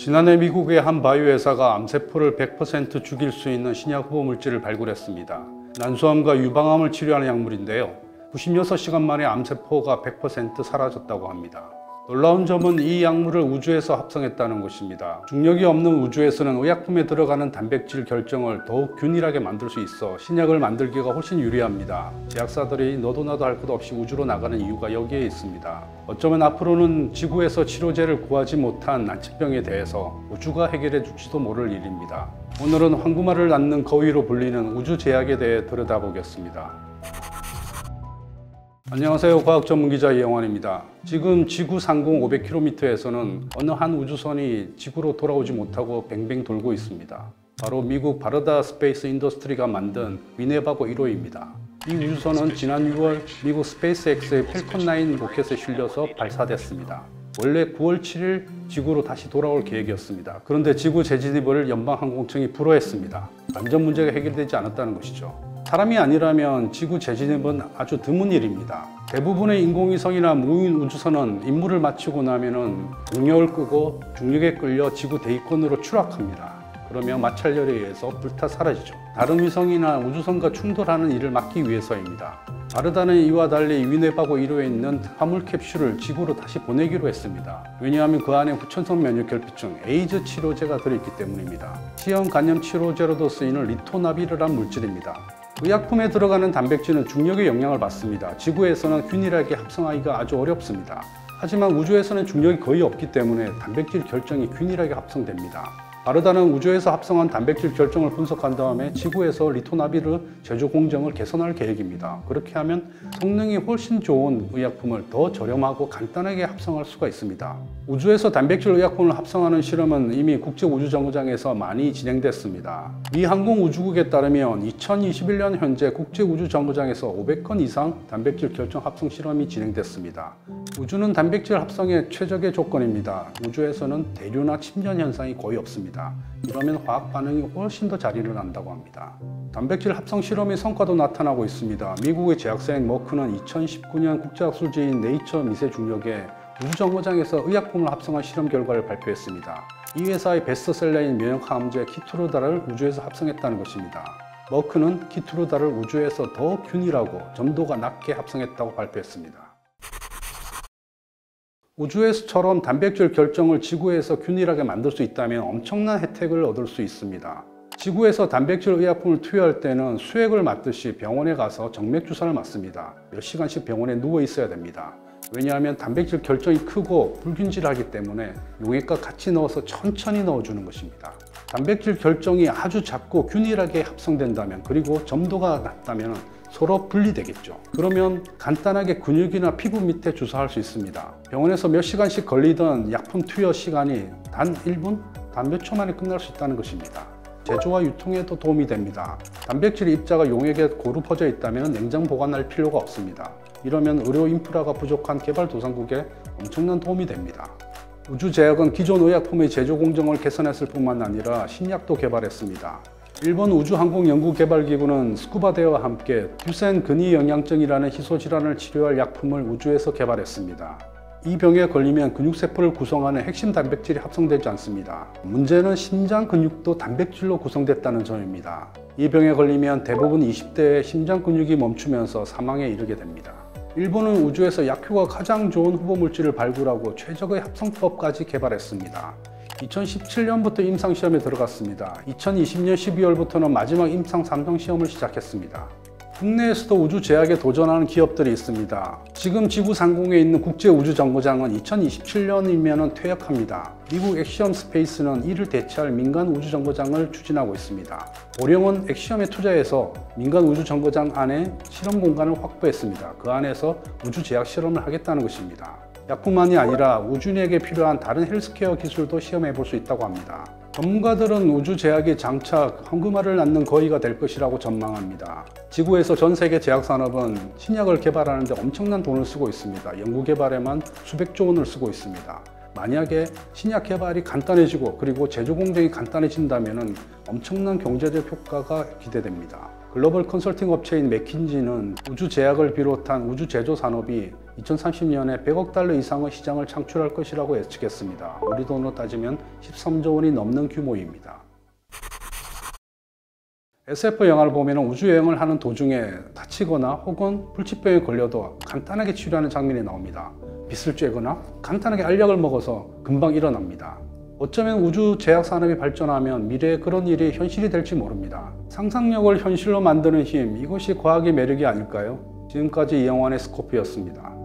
지난해 미국의 한 바이오 회사가 암세포를 100% 죽일 수 있는 신약 후보 물질을 발굴했습니다. 난소암과 유방암을 치료하는 약물인데요. 96시간 만에 암세포가 100% 사라졌다고 합니다. 놀라운 점은 이 약물을 우주에서 합성했다는 것입니다. 중력이 없는 우주에서는 의약품에 들어가는 단백질 결정을 더욱 균일하게 만들 수 있어 신약을 만들기가 훨씬 유리합니다. 제약사들이 너도 나도 할 것 없이 우주로 나가는 이유가 여기에 있습니다. 어쩌면 앞으로는 지구에서 치료제를 구하지 못한 난치병에 대해서 우주가 해결해 줄지도 모를 일입니다. 오늘은 황구마를 낳는 거위로 불리는 우주제약에 대해 들여다보겠습니다. 안녕하세요. 과학 전문기자 이영환입니다. 지금 지구 상공 500km에서는 어느 한 우주선이 지구로 돌아오지 못하고 뱅뱅 돌고 있습니다. 바로 미국 바르다 스페이스 인더스트리가 만든 위네바고 1호입니다. 이 우주선은 지난 6월 미국 스페이스X의 펠컨 9 로켓에 실려서 발사됐습니다. 원래 9월 7일 지구로 다시 돌아올 계획이었습니다. 그런데 지구 재진입을 연방항공청이 불허했습니다. 안전 문제가 해결되지 않았다는 것이죠. 사람이 아니라면 지구 재진입은 아주 드문 일입니다. 대부분의 인공위성이나 무인 우주선은 임무를 마치고 나면은 중력을 끄고 중력에 끌려 지구 대기권으로 추락합니다. 그러면 마찰열에 의해서 불타 사라지죠. 다른 위성이나 우주선과 충돌하는 일을 막기 위해서입니다. 바르다는 이와 달리 위네바고 1호에 있는 화물 캡슐을 지구로 다시 보내기로 했습니다. 왜냐하면 그 안에 후천성 면역결핍증, 에이즈 치료제가 들어있기 때문입니다. 시형 간염 치료제로도 쓰이는 리토나비르란 물질입니다. 의약품에 들어가는 단백질은 중력의 영향을 받습니다. 지구에서는 균일하게 합성하기가 아주 어렵습니다. 하지만 우주에서는 중력이 거의 없기 때문에 단백질 결정이 균일하게 합성됩니다. 바르다는 우주에서 합성한 단백질 결정을 분석한 다음에 지구에서 리토나비르 제조 공정을 개선할 계획입니다. 그렇게 하면 성능이 훨씬 좋은 의약품을 더 저렴하고 간단하게 합성할 수가 있습니다. 우주에서 단백질 의약품을 합성하는 실험은 이미 국제우주정거장에서 많이 진행됐습니다. 미 항공우주국에 따르면 2021년 현재 국제우주정거장에서 500건 이상 단백질 결정 합성 실험이 진행됐습니다. 우주는 단백질 합성의 최적의 조건입니다. 우주에서는 대류나 침전 현상이 거의 없습니다. 이러면 화학 반응이 훨씬 더 잘 일어난다고 합니다. 단백질 합성 실험의 성과도 나타나고 있습니다. 미국의 제약사인 머크는 2019년 국제학술지인 네이처 미세중력에 우주정거장에서 의약품을 합성한 실험 결과를 발표했습니다. 이 회사의 베스트셀러인 면역항암제 키투르다를 우주에서 합성했다는 것입니다. 머크는 키투르다를 우주에서 더 균일하고 점도가 낮게 합성했다고 발표했습니다. 우주에서처럼 단백질 결정을 지구에서 균일하게 만들 수 있다면 엄청난 혜택을 얻을 수 있습니다. 지구에서 단백질 의약품을 투여할 때는 수액을 맞듯이 병원에 가서 정맥 주사를 맞습니다. 몇 시간씩 병원에 누워 있어야 됩니다. 왜냐하면 단백질 결정이 크고 불균질하기 때문에 용액과 같이 넣어서 천천히 넣어주는 것입니다. 단백질 결정이 아주 작고 균일하게 합성된다면, 그리고 점도가 낮다면 서로 분리되겠죠. 그러면 간단하게 근육이나 피부 밑에 주사할 수 있습니다. 병원에서 몇 시간씩 걸리던 약품 투여 시간이 단 1분? 단 몇 초 만에 끝날 수 있다는 것입니다. 제조와 유통에도 도움이 됩니다. 단백질 입자가 용액에 고루 퍼져 있다면 냉장 보관할 필요가 없습니다. 이러면 의료 인프라가 부족한 개발도상국에 엄청난 도움이 됩니다. 우주제약은 기존 의약품의 제조 공정을 개선했을 뿐만 아니라 신약도 개발했습니다. 일본 우주항공연구개발기구는 스쿠바대와 함께 듀센 근위영양증이라는 희소질환을 치료할 약품을 우주에서 개발했습니다. 이 병에 걸리면 근육세포를 구성하는 핵심 단백질이 합성되지 않습니다. 문제는 심장 근육도 단백질로 구성됐다는 점입니다. 이 병에 걸리면 대부분 20대에 심장 근육이 멈추면서 사망에 이르게 됩니다. 일본은 우주에서 약효가 가장 좋은 후보 물질을 발굴하고 최적의 합성법까지 개발했습니다. 2017년부터 임상시험에 들어갔습니다. 2020년 12월부터는 마지막 임상 3종 시험을 시작했습니다. 국내에서도 우주제약에 도전하는 기업들이 있습니다. 지금 지구 상공에 있는 국제우주정거장은 2027년이면 퇴역합니다. 미국 엑시엄 스페이스는 이를 대체할 민간 우주정거장을 추진하고 있습니다. 보령은 엑시엄에 투자해서 민간 우주정거장 안에 실험 공간을 확보했습니다. 그 안에서 우주제약 실험을 하겠다는 것입니다. 약품만이 아니라 우주인에게 필요한 다른 헬스케어 기술도 시험해 볼 수 있다고 합니다. 전문가들은 우주제약이 장차 황구마를 낳는 거위가 될 것이라고 전망합니다. 지구에서 전 세계 제약산업은 신약을 개발하는 데 엄청난 돈을 쓰고 있습니다. 연구개발에만 수백조 원을 쓰고 있습니다. 만약에 신약 개발이 간단해지고 그리고 제조 공정이 간단해진다면 엄청난 경제적 효과가 기대됩니다. 글로벌 컨설팅 업체인 맥킨지는 우주 제약을 비롯한 우주 제조 산업이 2030년에 100억 달러 이상의 시장을 창출할 것이라고 예측했습니다. 우리 돈으로 따지면 13조 원이 넘는 규모입니다. SF 영화를 보면 우주여행을 하는 도중에 다치거나 혹은 불치병에 걸려도 간단하게 치료하는 장면이 나옵니다. 빗을 쬐거나 간단하게 알약을 먹어서 금방 일어납니다. 어쩌면 우주 제약 산업이 발전하면 미래에 그런 일이 현실이 될지 모릅니다. 상상력을 현실로 만드는 힘, 이것이 과학의 매력이 아닐까요? 지금까지 이영환의 스코프였습니다.